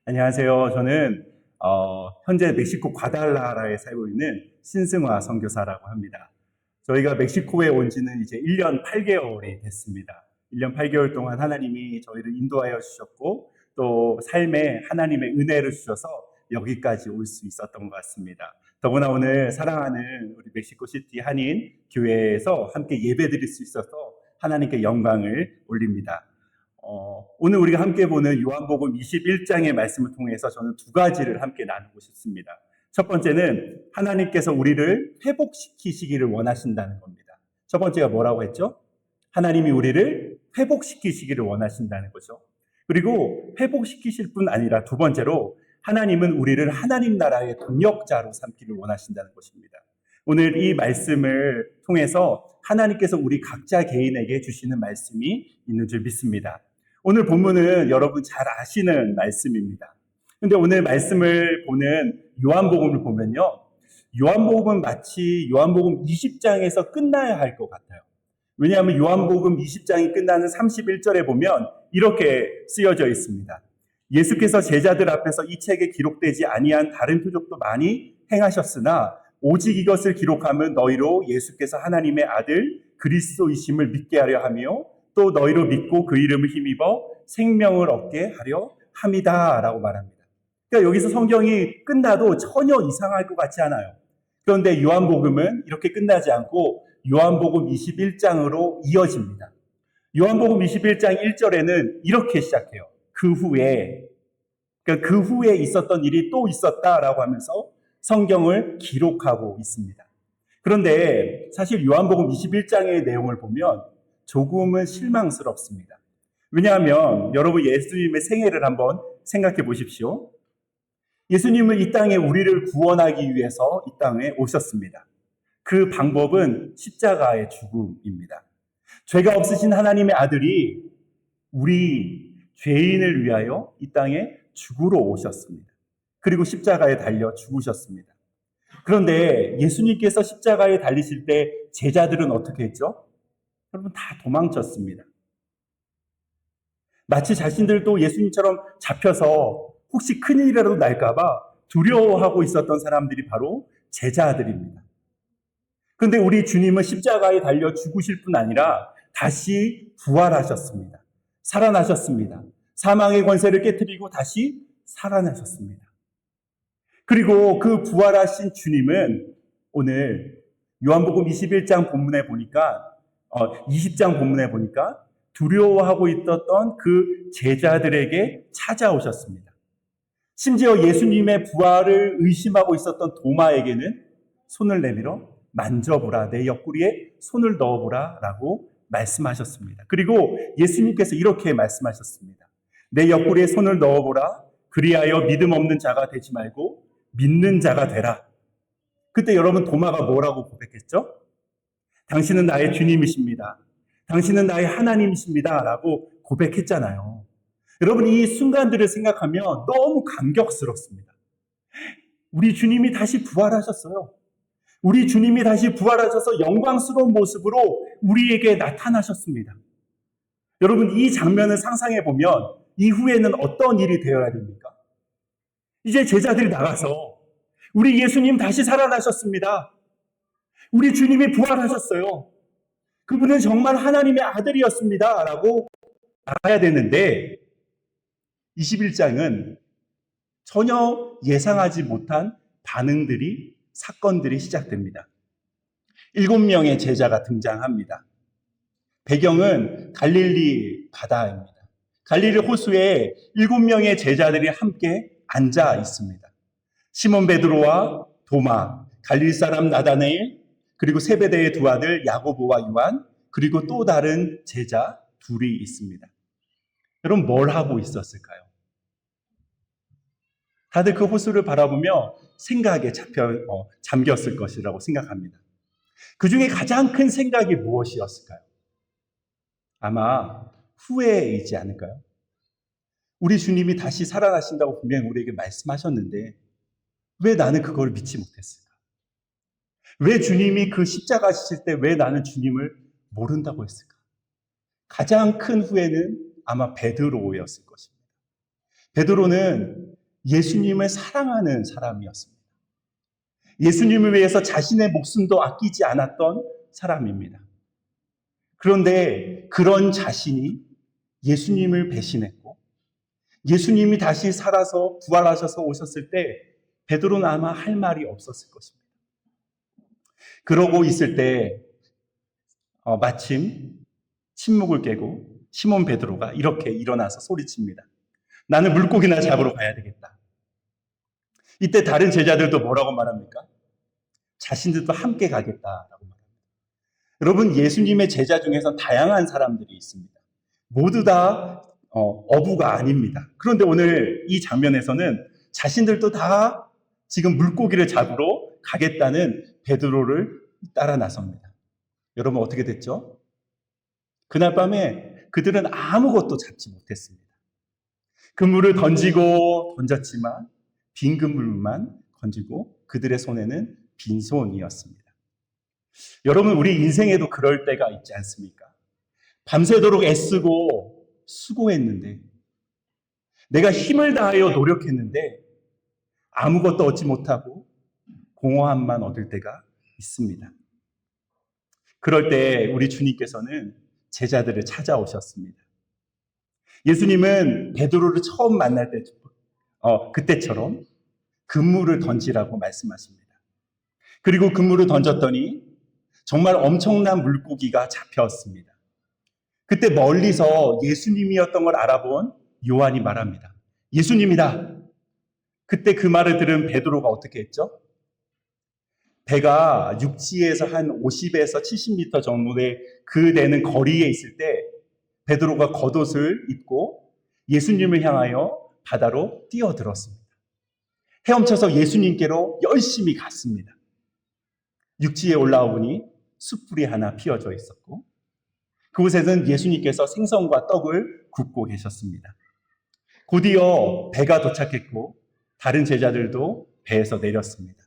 안녕하세요. 저는 현재 멕시코 과달라라에 살고 있는 신승화 선교사라고 합니다. 저희가 멕시코에 온 지는 이제 1년 8개월이 됐습니다. 1년 8개월 동안 하나님이 저희를 인도하여 주셨고 또 삶에 하나님의 은혜를 주셔서 여기까지 올 수 있었던 것 같습니다. 더구나 오늘 사랑하는 우리 멕시코시티 한인 교회에서 함께 예배드릴 수 있어서 하나님께 영광을 올립니다. 오늘 우리가 함께 보는 요한복음 21장의 말씀을 통해서 저는 두 가지를 함께 나누고 싶습니다. 첫 번째는 하나님께서 우리를 회복시키시기를 원하신다는 겁니다. 첫 번째가 뭐라고 했죠? 하나님이 우리를 회복시키시기를 원하신다는 거죠. 그리고 회복시키실 뿐 아니라 두 번째로 하나님은 우리를 하나님 나라의 동역자로 삼기를 원하신다는 것입니다. 오늘 이 말씀을 통해서 하나님께서 우리 각자 개인에게 주시는 말씀이 있는 줄 믿습니다. 오늘 본문은 여러분 잘 아시는 말씀입니다. 근데 오늘 말씀을 보는 요한복음을 보면요. 요한복음은 마치 요한복음 20장에서 끝나야 할 것 같아요. 왜냐하면 요한복음 20장이 끝나는 31절에 보면 이렇게 쓰여져 있습니다. 예수께서 제자들 앞에서 이 책에 기록되지 아니한 다른 표적도 많이 행하셨으나 오직 이것을 기록하면 너희로 예수께서 하나님의 아들 그리스도이심을 믿게 하려 하며 또 너희로 믿고 그 이름을 힘입어 생명을 얻게 하려 함이다 라고 말합니다. 그러니까 여기서 성경이 끝나도 전혀 이상할 것 같지 않아요. 그런데 요한복음은 이렇게 끝나지 않고 요한복음 21장으로 이어집니다. 요한복음 21장 1절에는 이렇게 시작해요. 그 후에 있었던 일이 또 있었다라고 하면서 성경을 기록하고 있습니다. 그런데 사실 요한복음 21장의 내용을 보면 조금은 실망스럽습니다. 왜냐하면 여러분 예수님의 생애를 한번 생각해 보십시오. 예수님은 이 땅에 우리를 구원하기 위해서 이 땅에 오셨습니다. 그 방법은 십자가의 죽음입니다. 죄가 없으신 하나님의 아들이 우리 죄인을 위하여 이 땅에 죽으러 오셨습니다. 그리고 십자가에 달려 죽으셨습니다. 그런데 예수님께서 십자가에 달리실 때 제자들은 어떻게 했죠? 여러분 다 도망쳤습니다. 마치 자신들도 예수님처럼 잡혀서 혹시 큰일이라도 날까봐 두려워하고 있었던 사람들이 바로 제자들입니다. 그런데 우리 주님은 십자가에 달려 죽으실 뿐 아니라 다시 부활하셨습니다. 살아나셨습니다. 사망의 권세를 깨트리고 다시 살아나셨습니다. 그리고 그 부활하신 주님은 오늘 요한복음 21장 본문에 보니까 20장 본문에 보니까 두려워하고 있었던 그 제자들에게 찾아오셨습니다. 심지어 예수님의 부활을 의심하고 있었던 도마에게는 손을 내밀어 만져보라, 내 옆구리에 손을 넣어보라 라고 말씀하셨습니다. 그리고 예수님께서 이렇게 말씀하셨습니다. 내 옆구리에 손을 넣어보라, 그리하여 믿음 없는 자가 되지 말고 믿는 자가 되라. 그때 여러분 도마가 뭐라고 고백했죠? 당신은 나의 주님이십니다. 당신은 나의 하나님이십니다. 라고 고백했잖아요. 여러분 이 순간들을 생각하면 너무 감격스럽습니다. 우리 주님이 다시 부활하셨어요. 우리 주님이 다시 부활하셔서 영광스러운 모습으로 우리에게 나타나셨습니다. 여러분 이 장면을 상상해 보면 이후에는 어떤 일이 되어야 됩니까? 이제 제자들이 나가서 우리 예수님 다시 살아나셨습니다. 우리 주님이 부활하셨어요. 그분은 정말 하나님의 아들이었습니다. 라고 말해야 되는데 21장은 전혀 예상하지 못한 사건들이 시작됩니다. 7명의 제자가 등장합니다. 배경은 갈릴리 바다입니다. 갈릴리 호수에 7명의 제자들이 함께 앉아 있습니다. 시몬 베드로와 도마, 갈릴리 사람 나다네일, 그리고 세베대의 두 아들 야고보와 요한, 그리고 또 다른 제자 둘이 있습니다. 여러분 뭘 하고 있었을까요? 다들 그 호수를 바라보며 생각에 잠겼을 것이라고 생각합니다. 그 중에 가장 큰 생각이 무엇이었을까요? 아마 후회이지 않을까요? 우리 주님이 다시 살아나신다고 분명히 우리에게 말씀하셨는데 왜 나는 그걸 믿지 못했을까? 왜 주님이 그 십자가 지실 때 왜 나는 주님을 모른다고 했을까? 가장 큰 후회는 아마 베드로였을 것입니다. 베드로는 예수님을 사랑하는 사람이었습니다. 예수님을 위해서 자신의 목숨도 아끼지 않았던 사람입니다. 그런데 그런 자신이 예수님을 배신했고 예수님이 다시 살아서 부활하셔서 오셨을 때 베드로는 아마 할 말이 없었을 것입니다. 그러고 있을 때 마침 침묵을 깨고 시몬 베드로가 이렇게 일어나서 소리칩니다. 나는 물고기나 잡으러 가야 되겠다. 이때 다른 제자들도 뭐라고 말합니까? 자신들도 함께 가겠다라고 말합니다. 여러분, 예수님의 제자 중에서 다양한 사람들이 있습니다. 모두 다 어부가 아닙니다. 그런데 오늘 이 장면에서는 자신들도 다 지금 물고기를 잡으러 가겠다는 베드로를 따라 나섭니다. 여러분, 어떻게 됐죠? 그날 밤에 그들은 아무것도 잡지 못했습니다. 그물을 던졌지만 빈 그물만 건지고 그들의 손에는 빈손이었습니다. 여러분, 우리 인생에도 그럴 때가 있지 않습니까? 밤새도록 애쓰고 수고했는데 내가 힘을 다하여 노력했는데 아무것도 얻지 못하고 공허함만 얻을 때가 있습니다. 그럴 때 우리 주님께서는 제자들을 찾아오셨습니다. 예수님은 베드로를 처음 만날 때 그때처럼 그물을 던지라고 말씀하십니다. 그리고 그물을 던졌더니 정말 엄청난 물고기가 잡혔습니다. 그때 멀리서 예수님이었던 걸 알아본 요한이 말합니다. 예수님이다. 그때 그 말을 들은 베드로가 어떻게 했죠? 배가 육지에서 한 50에서 70m 정도의 그 되는 거리에 있을 때 베드로가 겉옷을 입고 예수님을 향하여 바다로 뛰어들었습니다. 헤엄쳐서 예수님께로 열심히 갔습니다. 육지에 올라오니 숯불이 하나 피어져 있었고 그곳에는 예수님께서 생선과 떡을 굽고 계셨습니다. 곧이어 배가 도착했고 다른 제자들도 배에서 내렸습니다.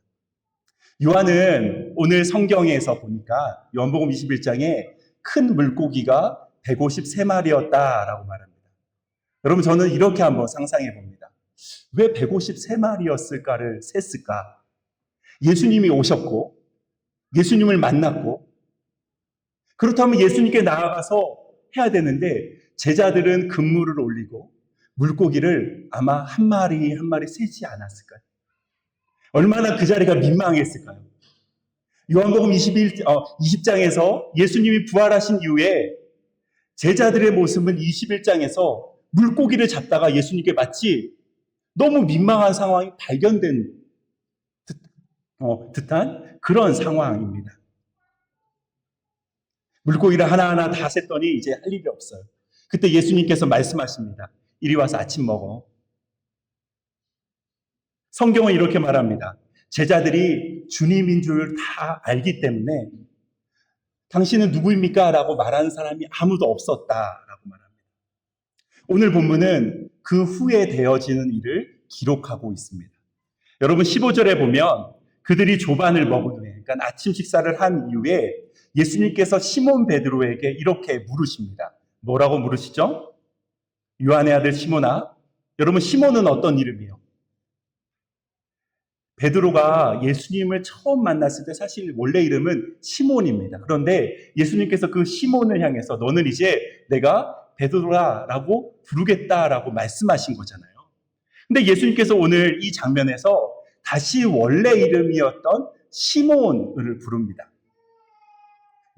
요한은 오늘 성경에서 보니까 요한복음 21장에 큰 물고기가 153마리였다라고 말합니다. 여러분, 저는 이렇게 한번 상상해 봅니다. 왜 153마리였을까를 셌을까? 예수님이 오셨고 예수님을 만났고 그렇다면 예수님께 나아가서 해야 되는데 제자들은 그물을 올리고 물고기를 아마 한 마리 한 마리 세지 않았을까요? 얼마나 그 자리가 민망했을까요? 요한복음 20장에서 예수님이 부활하신 이후에 제자들의 모습은 21장에서 물고기를 잡다가 예수님께 마치 너무 민망한 상황이 발견된 듯한 그런 상황입니다. 물고기를 하나하나 다 셌더니 이제 할 일이 없어요. 그때 예수님께서 말씀하십니다. 이리 와서 아침 먹어. 성경은 이렇게 말합니다. 제자들이 주님인 줄 다 알기 때문에 당신은 누구입니까? 라고 말하는 사람이 아무도 없었다라고 말합니다. 오늘 본문은 그 후에 되어지는 일을 기록하고 있습니다. 여러분 15절에 보면 그들이 조반을 먹은 후에, 그러니까 아침 식사를 한 이후에 예수님께서 시몬 베드로에게 이렇게 물으십니다. 뭐라고 물으시죠? 요한의 아들 시몬아, 여러분 시몬은 어떤 이름이에요? 베드로가 예수님을 처음 만났을 때 사실 원래 이름은 시몬입니다. 그런데 예수님께서 그 시몬을 향해서 너는 이제 내가 베드로라고 부르겠다라고 말씀하신 거잖아요. 근데 예수님께서 오늘 이 장면에서 다시 원래 이름이었던 시몬을 부릅니다.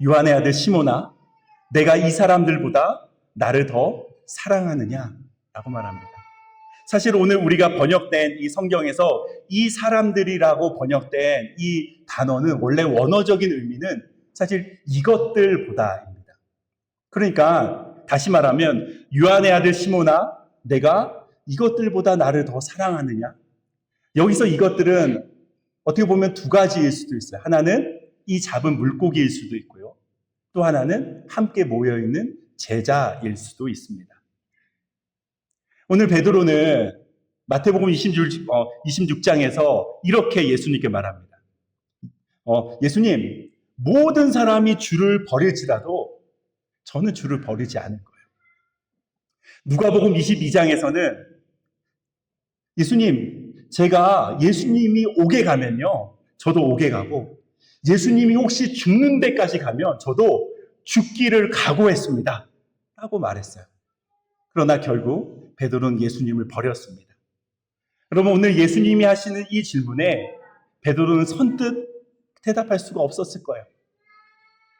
요한의 아들 시몬아, 내가 이 사람들보다 나를 더 사랑하느냐? 라고 말합니다. 사실 오늘 우리가 번역된 이 성경에서 이 사람들이라고 번역된 이 단어는 원래 원어적인 의미는 사실 이것들보다입니다. 그러니까 다시 말하면 요한의 아들 시몬아, 내가 이것들보다 나를 더 사랑하느냐? 여기서 이것들은 어떻게 보면 두 가지일 수도 있어요. 하나는 이 잡은 물고기일 수도 있고요. 또 하나는 함께 모여있는 제자일 수도 있습니다. 오늘 베드로는 마태복음 26장에서 이렇게 예수님께 말합니다. 예수님, 모든 사람이 주를 버릴지라도 저는 주를 버리지 않을 거예요. 누가복음 22장에서는 예수님, 제가 예수님이 오게 가면요, 저도 오게 가고, 예수님이 혹시 죽는 데까지 가면 저도 죽기를 각오했습니다. 라고 말했어요. 그러나 결국 베드로는 예수님을 버렸습니다. 여러분, 오늘 예수님이 하시는 이 질문에 베드로는 선뜻 대답할 수가 없었을 거예요.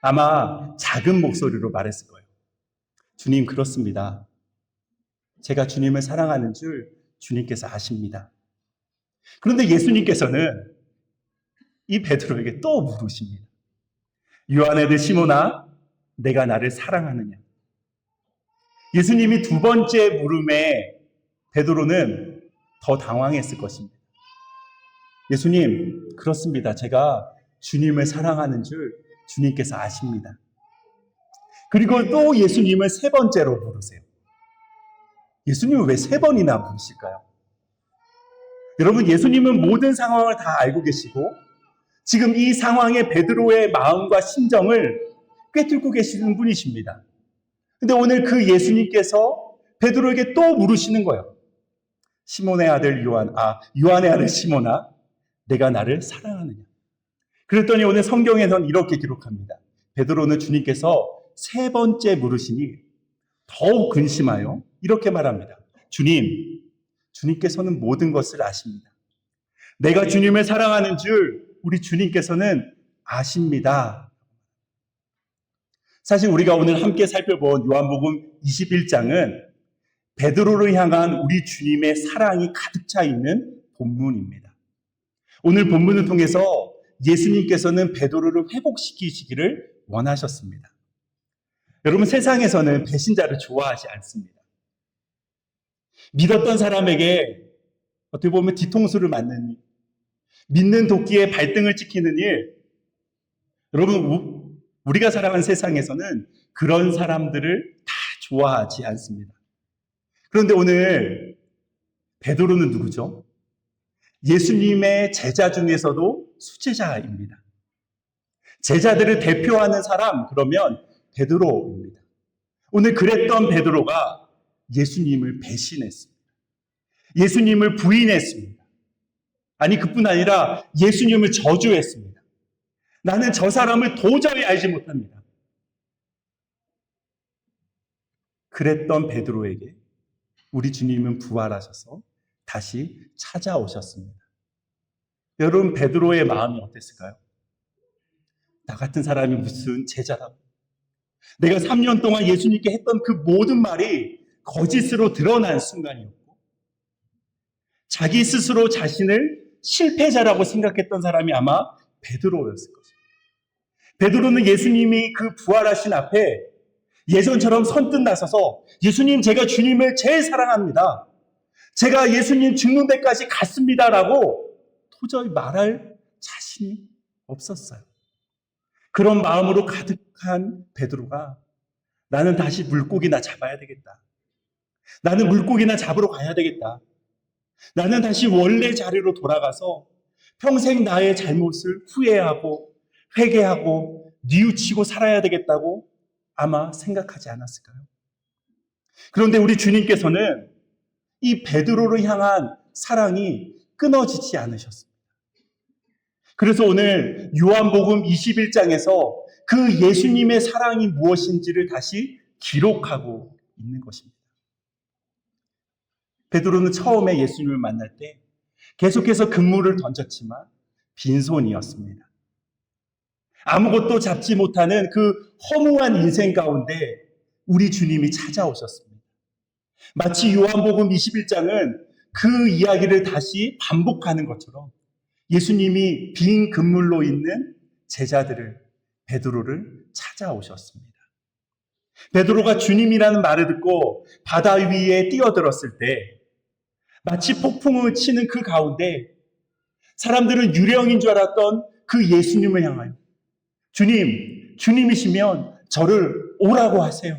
아마 작은 목소리로 말했을 거예요. 주님, 그렇습니다. 제가 주님을 사랑하는 줄 주님께서 아십니다. 그런데 예수님께서는 이 베드로에게 또 물으십니다. 요한의 아들 시몬아, 내가 나를 사랑하느냐? 예수님이 두 번째 물음에 베드로는 더 당황했을 것입니다. 예수님, 그렇습니다. 제가 주님을 사랑하는 줄 주님께서 아십니다. 그리고 또 예수님을 세 번째로 물으세요. 예수님은 왜 세 번이나 물으실까요? 여러분, 예수님은 모든 상황을 다 알고 계시고 지금 이 상황의 베드로의 마음과 심정을 꿰뚫고 계시는 분이십니다. 근데 오늘 그 예수님께서 베드로에게 또 물으시는 거예요. 시몬의 아들 요한의 아들 시몬아, 내가 나를 사랑하느냐? 그랬더니 오늘 성경에서는 이렇게 기록합니다. 베드로는 주님께서 세 번째 물으시니 더욱 근심하여 이렇게 말합니다. 주님께서는 모든 것을 아십니다. 내가 주님을 사랑하는 줄 우리 주님께서는 아십니다. 사실 우리가 오늘 함께 살펴본 요한복음 21장은 베드로를 향한 우리 주님의 사랑이 가득 차 있는 본문입니다. 오늘 본문을 통해서 예수님께서는 베드로를 회복시키시기를 원하셨습니다. 여러분, 세상에서는 배신자를 좋아하지 않습니다. 믿었던 사람에게 어떻게 보면 뒤통수를 맞는 일, 믿는 도끼에 발등을 찍히는 일, 여러분, 우리가 살아가는 세상에서는 그런 사람들을 다 좋아하지 않습니다. 그런데 오늘 베드로는 누구죠? 예수님의 제자 중에서도 수제자입니다. 제자들을 대표하는 사람, 그러면 베드로입니다. 오늘 그랬던 베드로가 예수님을 배신했습니다. 예수님을 부인했습니다. 아니, 그뿐 아니라 예수님을 저주했습니다. 나는 저 사람을 도저히 알지 못합니다. 그랬던 베드로에게 우리 주님은 부활하셔서 다시 찾아오셨습니다. 여러분, 베드로의 마음이 어땠을까요? 나 같은 사람이 무슨 제자라고. 내가 3년 동안 예수님께 했던 그 모든 말이 거짓으로 드러난 순간이었고, 자기 스스로 자신을 실패자라고 생각했던 사람이 아마 베드로였을 것입니다. 베드로는 예수님이 그 부활하신 앞에 예전처럼 선뜻 나서서 예수님, 제가 주님을 제일 사랑합니다. 제가 예수님 죽는 데까지 갔습니다라고 도저히 말할 자신이 없었어요. 그런 마음으로 가득한 베드로가 나는 다시 물고기나 잡아야 되겠다. 나는 물고기나 잡으러 가야 되겠다. 나는 다시 원래 자리로 돌아가서 평생 나의 잘못을 후회하고 회개하고 뉘우치고 살아야 되겠다고 아마 생각하지 않았을까요? 그런데 우리 주님께서는 이 베드로를 향한 사랑이 끊어지지 않으셨습니다. 그래서 오늘 요한복음 21장에서 그 예수님의 사랑이 무엇인지를 다시 기록하고 있는 것입니다. 베드로는 처음에 예수님을 만날 때 계속해서 그물을 던졌지만 빈손이었습니다. 아무것도 잡지 못하는 그 허무한 인생 가운데 우리 주님이 찾아오셨습니다. 마치 요한복음 21장은 그 이야기를 다시 반복하는 것처럼 예수님이 빈 그물로 있는 제자들을, 베드로를 찾아오셨습니다. 베드로가 주님이라는 말을 듣고 바다 위에 뛰어들었을 때 마치 폭풍을 치는 그 가운데 사람들은 유령인 줄 알았던 그 예수님을 향하여 주님이시면 저를 오라고 하세요.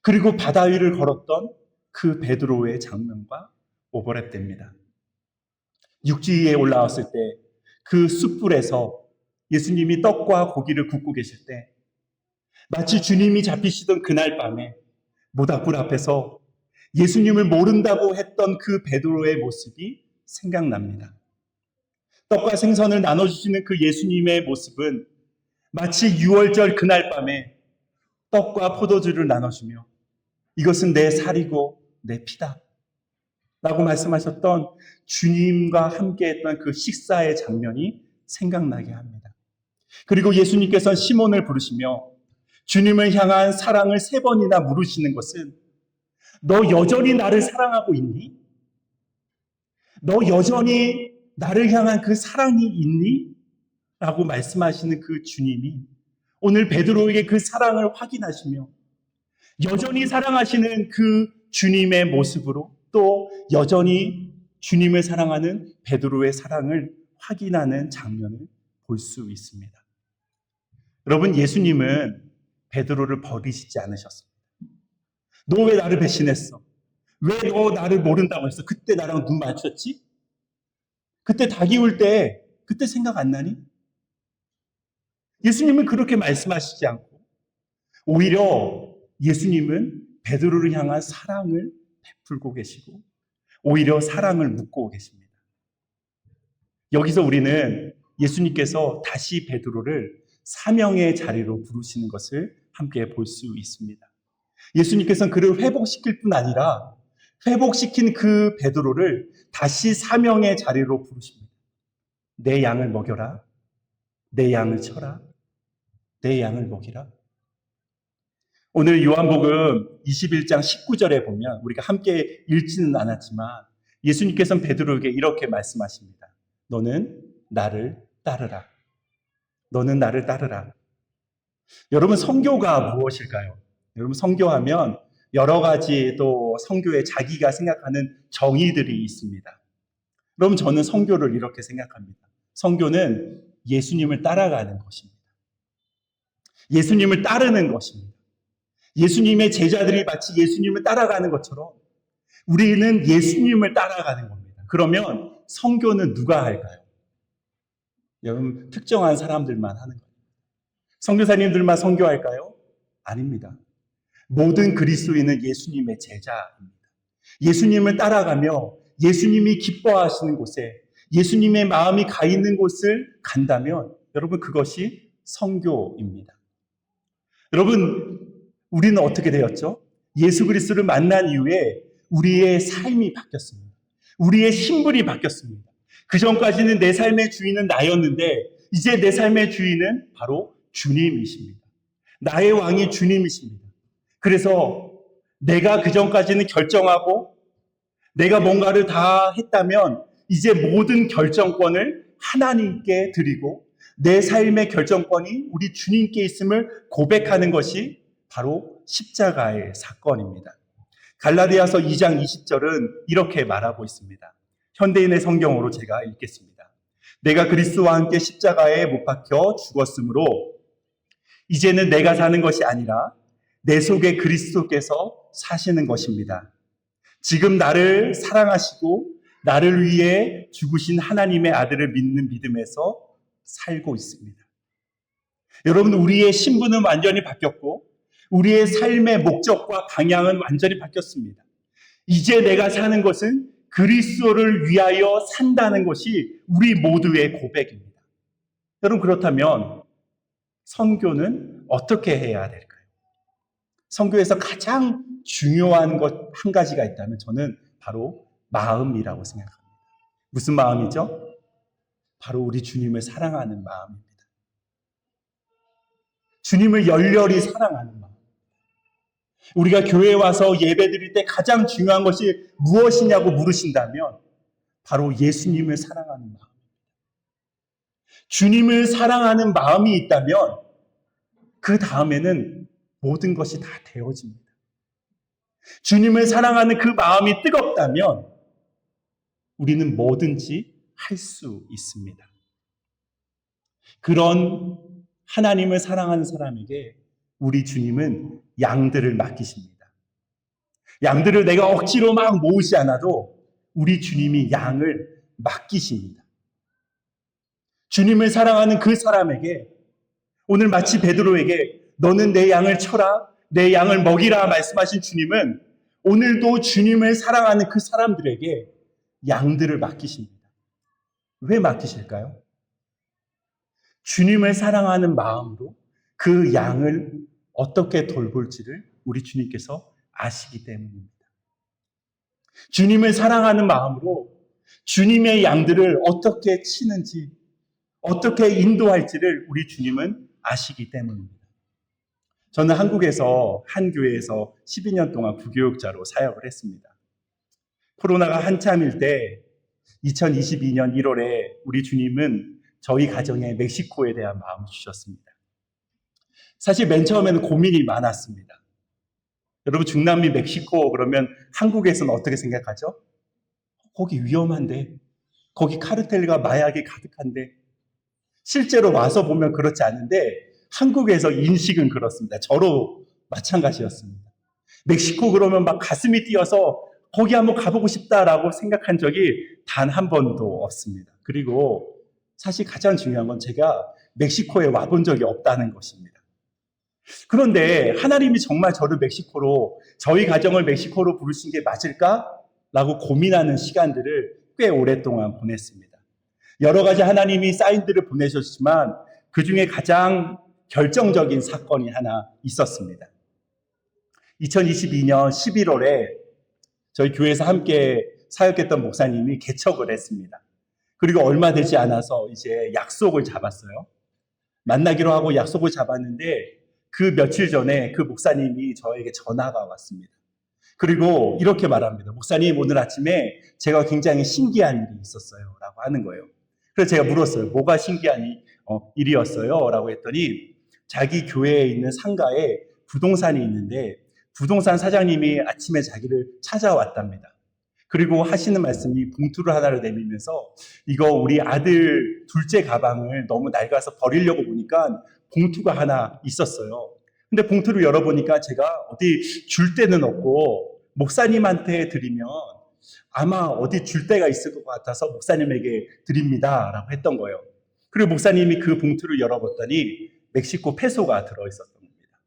그리고 바다 위를 걸었던 그 베드로의 장면과 오버랩됩니다. 육지 위에 올라왔을 때 그 숯불에서 예수님이 떡과 고기를 굽고 계실 때 마치 주님이 잡히시던 그날 밤에 모닥불 앞에서 예수님을 모른다고 했던 그 베드로의 모습이 생각납니다. 떡과 생선을 나눠주시는 그 예수님의 모습은 마치 6월절 그날 밤에 떡과 포도주를 나눠주며 이것은 내 살이고 내 피다 라고 말씀하셨던 주님과 함께했던 그 식사의 장면이 생각나게 합니다. 그리고 예수님께서는 시몬을 부르시며 주님을 향한 사랑을 3번이나 물으시는 것은 너 여전히 나를 사랑하고 있니? 너 여전히 나를 향한 그 사랑이 있니? 라고 말씀하시는 그 주님이 오늘 베드로에게 그 사랑을 확인하시며 여전히 사랑하시는 그 주님의 모습으로 또 여전히 주님을 사랑하는 베드로의 사랑을 확인하는 장면을 볼 수 있습니다. 여러분, 예수님은 베드로를 버리시지 않으셨습니다. 너 왜 나를 배신했어? 왜 너 나를 모른다고 했어? 그때 나랑 눈 맞췄지? 그때 닭이 울 때 그때 생각 안 나니? 예수님은 그렇게 말씀하시지 않고 오히려 예수님은 베드로를 향한 사랑을 베풀고 계시고 오히려 사랑을 묻고 계십니다. 여기서 우리는 예수님께서 다시 베드로를 사명의 자리로 부르시는 것을 함께 볼 수 있습니다. 예수님께서는 그를 회복시킬 뿐 아니라 회복시킨 그 베드로를 다시 사명의 자리로 부르십니다. 내 양을 먹여라. 내 양을 쳐라. 내 양을 먹이라. 오늘 요한복음 21장 19절에 보면 우리가 함께 읽지는 않았지만 예수님께서는 베드로에게 이렇게 말씀하십니다. 너는 나를 따르라. 너는 나를 따르라. 여러분, 선교가 무엇일까요? 여러분, 선교하면 여러 가지 또 선교에 자기가 생각하는 정의들이 있습니다. 그럼 저는 선교를 이렇게 생각합니다. 선교는 예수님을 따라가는 것입니다. 예수님을 따르는 것입니다. 예수님의 제자들이 마치 예수님을 따라가는 것처럼 우리는 예수님을 따라가는 겁니다. 그러면 선교는 누가 할까요? 여러분, 특정한 사람들만 하는 거예요. 선교사님들만 선교할까요? 아닙니다. 모든 그리스도인은 예수님의 제자입니다. 예수님을 따라가며 예수님이 기뻐하시는 곳에 예수님의 마음이 가 있는 곳을 간다면 여러분, 그것이 선교입니다. 여러분, 우리는 어떻게 되었죠? 예수 그리스도를 만난 이후에 우리의 삶이 바뀌었습니다. 우리의 신분이 바뀌었습니다. 그 전까지는 내 삶의 주인은 나였는데 이제 내 삶의 주인은 바로 주님이십니다. 나의 왕이 주님이십니다. 그래서 내가 그 전까지는 결정하고 내가 뭔가를 다 했다면 이제 모든 결정권을 하나님께 드리고 내 삶의 결정권이 우리 주님께 있음을 고백하는 것이 바로 십자가의 사건입니다. 갈라디아서 2장 20절은 이렇게 말하고 있습니다. 현대인의 성경으로 제가 읽겠습니다. 내가 그리스도와 함께 십자가에 못 박혀 죽었으므로 이제는 내가 사는 것이 아니라 내 속에 그리스도께서 사시는 것입니다. 지금 나를 사랑하시고 나를 위해 죽으신 하나님의 아들을 믿는 믿음에서 살고 있습니다. 여러분, 우리의 신분은 완전히 바뀌었고 우리의 삶의 목적과 방향은 완전히 바뀌었습니다. 이제 내가 사는 것은 그리스도를 위하여 산다는 것이 우리 모두의 고백입니다. 여러분, 그렇다면 선교는 어떻게 해야 될까요? 선교에서 가장 중요한 것 한 가지가 있다면 저는 바로 마음이라고 생각합니다. 무슨 마음이죠? 바로 우리 주님을 사랑하는 마음입니다. 주님을 열렬히 사랑하는 마음. 우리가 교회에 와서 예배 드릴 때 가장 중요한 것이 무엇이냐고 물으신다면 바로 예수님을 사랑하는 마음입니다. 주님을 사랑하는 마음이 있다면 그 다음에는 모든 것이 다 되어집니다. 주님을 사랑하는 그 마음이 뜨겁다면 우리는 뭐든지 할 수 있습니다. 그런 하나님을 사랑하는 사람에게 우리 주님은 양들을 맡기십니다. 양들을 내가 억지로 막 모으지 않아도 우리 주님이 양을 맡기십니다. 주님을 사랑하는 그 사람에게 오늘 마치 베드로에게 너는 내 양을 쳐라, 내 양을 먹이라 말씀하신 주님은 오늘도 주님을 사랑하는 그 사람들에게 양들을 맡기십니다. 왜 맡기실까요? 주님을 사랑하는 마음으로 그 양을 어떻게 돌볼지를 우리 주님께서 아시기 때문입니다. 주님을 사랑하는 마음으로 주님의 양들을 어떻게 치는지, 어떻게 인도할지를 우리 주님은 아시기 때문입니다. 저는 한국에서 한 교회에서 12년 동안 부교육자로 사역을 했습니다. 코로나가 한참일 때 2022년 1월에 우리 주님은 저희 가정에 멕시코에 대한 마음을 주셨습니다. 사실 맨 처음에는 고민이 많았습니다. 여러분, 중남미 멕시코 그러면 한국에서는 어떻게 생각하죠? 거기 위험한데, 거기 카르텔과 마약이 가득한데, 실제로 와서 보면 그렇지 않은데 한국에서 인식은 그렇습니다. 저로 마찬가지였습니다. 멕시코 그러면 막 가슴이 뛰어서 거기 한번 가보고 싶다라고 생각한 적이 단 한 번도 없습니다. 그리고 사실 가장 중요한 건 제가 멕시코에 와본 적이 없다는 것입니다. 그런데 하나님이 정말 저를 멕시코로, 저희 가정을 멕시코로 부르신 게 맞을까? 라고 고민하는 시간들을 꽤 오랫동안 보냈습니다. 여러 가지 하나님이 사인들을 보내셨지만 그 중에 가장 결정적인 사건이 하나 있었습니다. 2022년 11월에 저희 교회에서 함께 사역했던 목사님이 개척을 했습니다. 그리고 얼마 되지 않아서 이제 약속을 잡았어요. 만나기로 하고 약속을 잡았는데 그 며칠 전에 그 목사님이 저에게 전화가 왔습니다. 그리고 이렇게 말합니다. 목사님, 오늘 아침에 제가 굉장히 신기한 일이 있었어요. 라고 하는 거예요. 그래서 제가 물었어요. 뭐가 신기한 일이었어요? 라고 했더니 자기 교회에 있는 상가에 부동산이 있는데 부동산 사장님이 아침에 자기를 찾아왔답니다. 그리고 하시는 말씀이 봉투를 하나를 내밀면서 이거 우리 아들 둘째 가방을 너무 낡아서 버리려고 보니까 봉투가 하나 있었어요. 근데 봉투를 열어보니까 제가 어디 줄 데는 없고 목사님한테 드리면 아마 어디 줄 데가 있을 것 같아서 목사님에게 드립니다 라고 했던 거예요. 그리고 목사님이 그 봉투를 열어봤더니 멕시코 페소가 들어있었던 겁니다.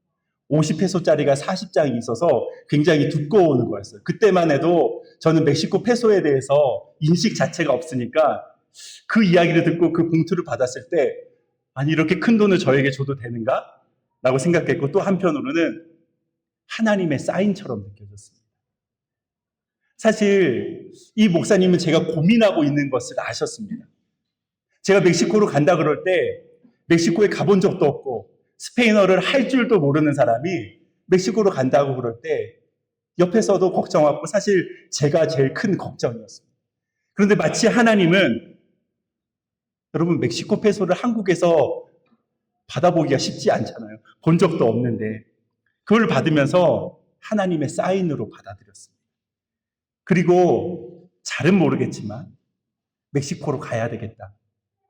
50페소짜리가 40장이 있어서 굉장히 두꺼운 거였어요. 그때만 해도 저는 멕시코 페소에 대해서 인식 자체가 없으니까 그 이야기를 듣고 그 봉투를 받았을 때 아니 이렇게 큰 돈을 저에게 줘도 되는가? 라고 생각했고 또 한편으로는 하나님의 사인처럼 느껴졌습니다. 사실 이 목사님은 제가 고민하고 있는 것을 아셨습니다. 제가 멕시코로 간다 그럴 때 멕시코에 가본 적도 없고 스페인어를 할 줄도 모르는 사람이 멕시코로 간다고 그럴 때 옆에서도 걱정하고 사실 제가 제일 큰 걱정이었습니다. 그런데 마치 하나님은 여러분 멕시코 페소를 한국에서 받아보기가 쉽지 않잖아요. 본 적도 없는데 그걸 받으면서 하나님의 사인으로 받아들였습니다. 그리고 잘은 모르겠지만 멕시코로 가야 되겠다.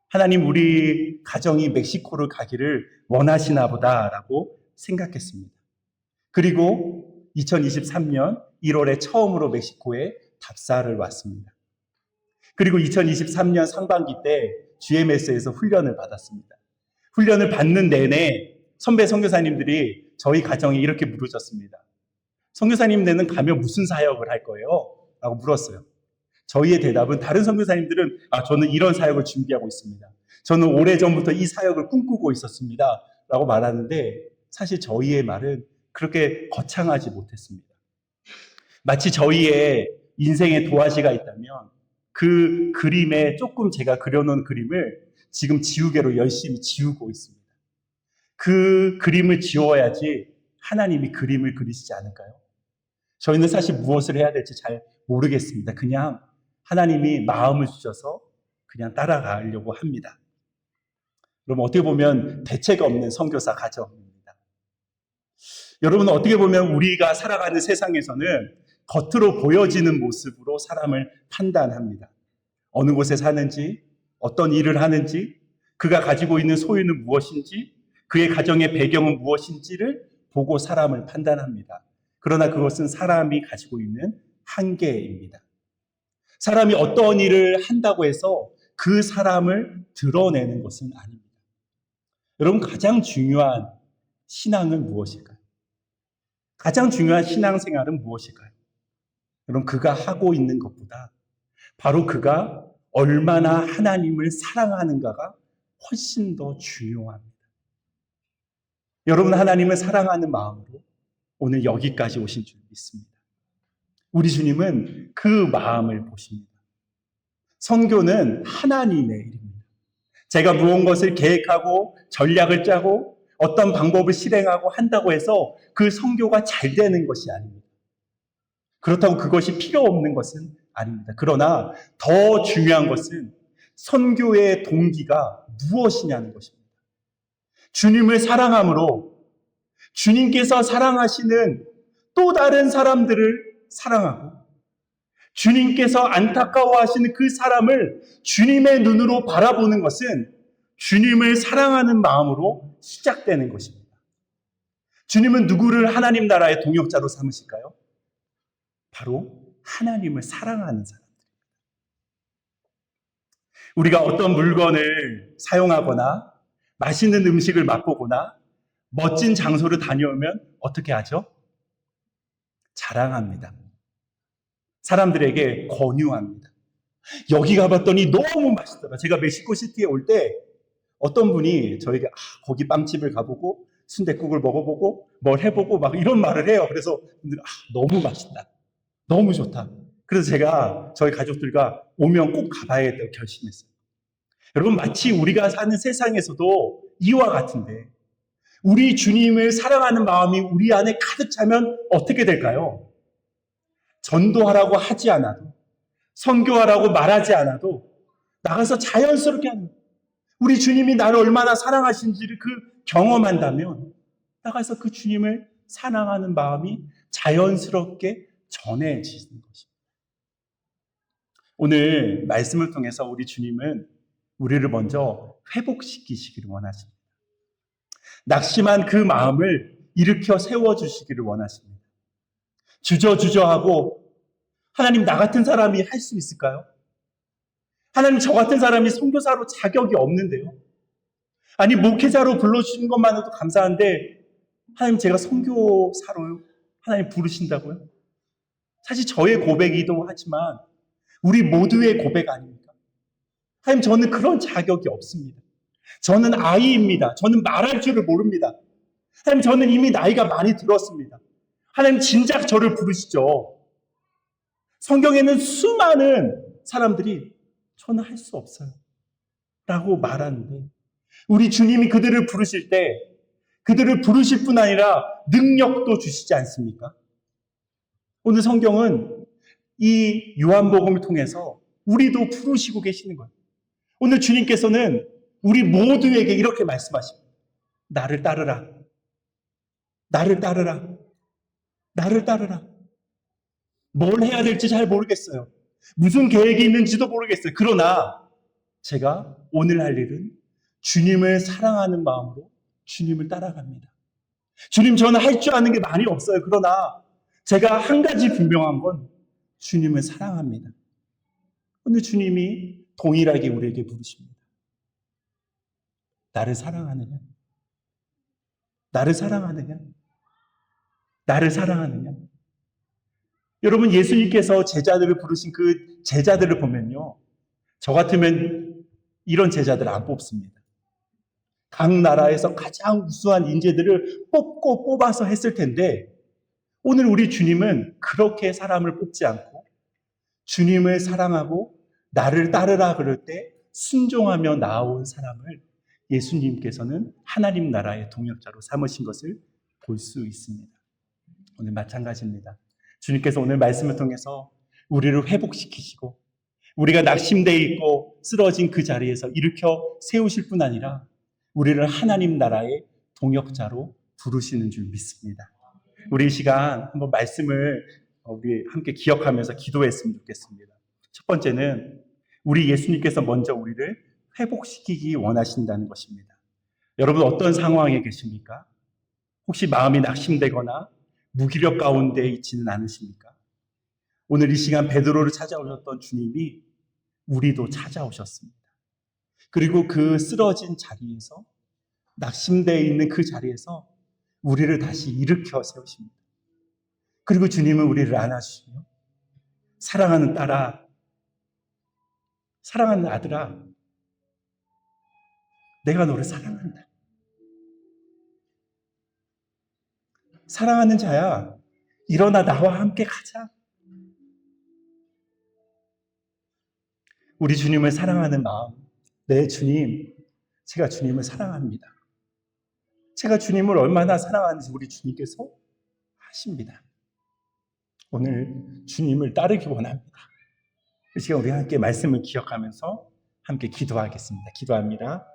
하나님 우리 가정이 멕시코를 가기를 원하시나 보다라고 생각했습니다. 그리고 2023년 1월에 처음으로 멕시코에 답사를 왔습니다. 그리고 2023년 상반기 때 GMS에서 훈련을 받았습니다. 훈련을 받는 내내 선배 선교사님들이 저희 가정에 이렇게 물으셨습니다. 선교사님네는 가면 무슨 사역을 할 거예요? 라고 물었어요. 저희의 대답은 다른 선교사님들은 저는 이런 사역을 준비하고 있습니다. 저는 오래전부터 이 사역을 꿈꾸고 있었습니다. 라고 말하는데 사실 저희의 말은 그렇게 거창하지 못했습니다. 마치 저희의 인생에 도화지가 있다면 그 그림에 조금 제가 그려놓은 그림을 지금 지우개로 열심히 지우고 있습니다. 그 그림을 지워야지 하나님이 그림을 그리시지 않을까요? 저희는 사실 무엇을 해야 될지 잘 모르겠습니다. 그냥 하나님이 마음을 주셔서 그냥 따라가려고 합니다. 그럼 어떻게 보면 대책 없는 선교사 가정입니다. 여러분 어떻게 보면 우리가 살아가는 세상에서는 겉으로 보여지는 모습으로 사람을 판단합니다. 어느 곳에 사는지, 어떤 일을 하는지, 그가 가지고 있는 소유는 무엇인지, 그의 가정의 배경은 무엇인지를 보고 사람을 판단합니다. 그러나 그것은 사람이 가지고 있는 한계입니다. 사람이 어떤 일을 한다고 해서 그 사람을 드러내는 것은 아닙니다. 여러분 가장 중요한 신앙은 무엇일까요? 가장 중요한 신앙생활은 무엇일까요? 그럼 그가 하고 있는 것보다 바로 그가 얼마나 하나님을 사랑하는가가 훨씬 더 중요합니다. 여러분, 하나님을 사랑하는 마음으로 오늘 여기까지 오신 줄 믿습니다. 우리 주님은 그 마음을 보십니다. 선교는 하나님의 일입니다. 제가 무언가를 계획하고 전략을 짜고 어떤 방법을 실행하고 한다고 해서 그 선교가 잘 되는 것이 아닙니다. 그렇다고 그것이 필요 없는 것은 아닙니다. 그러나 더 중요한 것은 선교의 동기가 무엇이냐는 것입니다. 주님을 사랑함으로 주님께서 사랑하시는 또 다른 사람들을 사랑하고 주님께서 안타까워하시는 그 사람을 주님의 눈으로 바라보는 것은 주님을 사랑하는 마음으로 시작되는 것입니다. 주님은 누구를 하나님 나라의 동역자로 삼으실까요? 바로 하나님을 사랑하는 사람들입니다. 우리가 어떤 물건을 사용하거나 맛있는 음식을 맛보거나 멋진 장소를 다녀오면 어떻게 하죠? 자랑합니다. 사람들에게 권유합니다. 여기 가봤더니 너무 맛있더라. 제가 멕시코 시티에 올 때 어떤 분이 저에게 거기 빵집을 가보고 순댓국을 먹어보고 뭘 해보고 막 이런 말을 해요. 그래서 너무 맛있다. 너무 좋다. 그래서 제가 저희 가족들과 오면 꼭 가봐야겠다고 결심했어요. 여러분, 마치 우리가 사는 세상에서도 이와 같은데 우리 주님을 사랑하는 마음이 우리 안에 가득 차면 어떻게 될까요? 전도하라고 하지 않아도, 선교하라고 말하지 않아도 나가서 자연스럽게 하는 거예요. 우리 주님이 나를 얼마나 사랑하신지를 그 경험한다면 나가서 그 주님을 사랑하는 마음이 자연스럽게 전해지는 것입니다. 오늘 말씀을 통해서 우리 주님은 우리를 먼저 회복시키시기를 원하십니다. 낙심한 그 마음을 일으켜 세워주시기를 원하십니다. 주저주저하고 하나님, 나 같은 사람이 할 수 있을까요? 하나님, 저 같은 사람이 선교사로 자격이 없는데요. 아니, 목회자로 불러주신 것만으로도 감사한데 하나님, 제가 선교사로 하나님 부르신다고요? 사실 저의 고백이기도 하지만 우리 모두의 고백 아닙니까? 하나님, 저는 그런 자격이 없습니다. 저는 아이입니다. 저는 말할 줄을 모릅니다. 하나님, 저는 이미 나이가 많이 들었습니다. 하나님, 진작 저를 부르시죠. 성경에는 수많은 사람들이 저는 할 수 없어요 라고 말하는데 우리 주님이 그들을 부르실 때 그들을 부르실 뿐 아니라 능력도 주시지 않습니까? 오늘 성경은 이 요한복음을 통해서 우리도 부르시고 계시는 거예요. 오늘 주님께서는 우리 모두에게 이렇게 말씀하십니다. 나를 따르라. 나를 따르라. 나를 따르라. 뭘 해야 될지 잘 모르겠어요. 무슨 계획이 있는지도 모르겠어요. 그러나 제가 오늘 할 일은 주님을 사랑하는 마음으로 주님을 따라갑니다. 주님, 저는 할 줄 아는 게 많이 없어요. 그러나 제가 한 가지 분명한 건 주님을 사랑합니다. 오늘 주님이 동일하게 우리에게 부르십니다. 나를 사랑하느냐? 나를 사랑하느냐? 나를 사랑하느냐? 여러분, 예수님께서 제자들을 부르신 그 제자들을 보면요, 저 같으면 이런 제자들 안 뽑습니다. 각 나라에서 가장 우수한 인재들을 뽑고 뽑아서 했을 텐데 오늘 우리 주님은 그렇게 사람을 뽑지 않고 주님을 사랑하고 나를 따르라 그럴 때 순종하며 나아온 사람을 예수님께서는 하나님 나라의 동역자로 삼으신 것을 볼 수 있습니다. 오늘 마찬가지입니다. 주님께서 오늘 말씀을 통해서 우리를 회복시키시고 우리가 낙심되어 있고 쓰러진 그 자리에서 일으켜 세우실 뿐 아니라 우리를 하나님 나라의 동역자로 부르시는 줄 믿습니다. 우리 이 시간 한번 말씀을 우리 함께 기억하면서 기도했으면 좋겠습니다. 첫 번째는 우리 예수님께서 먼저 우리를 회복시키기 원하신다는 것입니다. 여러분, 어떤 상황에 계십니까? 혹시 마음이 낙심되거나 무기력 가운데 있지는 않으십니까? 오늘 이 시간 베드로를 찾아오셨던 주님이 우리도 찾아오셨습니다. 그리고 그 쓰러진 자리에서 낙심되어 있는 그 자리에서 우리를 다시 일으켜 세우십니다. 그리고 주님은 우리를 안아주시며 사랑하는 딸아, 사랑하는 아들아, 내가 너를 사랑한다. 사랑하는 자야, 일어나 나와 함께 가자. 우리 주님을 사랑하는 마음, 네, 주님, 제가 주님을 사랑합니다. 제가 주님을 얼마나 사랑하는지 우리 주님께서 아십니다. 오늘 주님을 따르기 원합니다. 이 시간 우리 함께 말씀을 기억하면서 함께 기도하겠습니다. 기도합니다.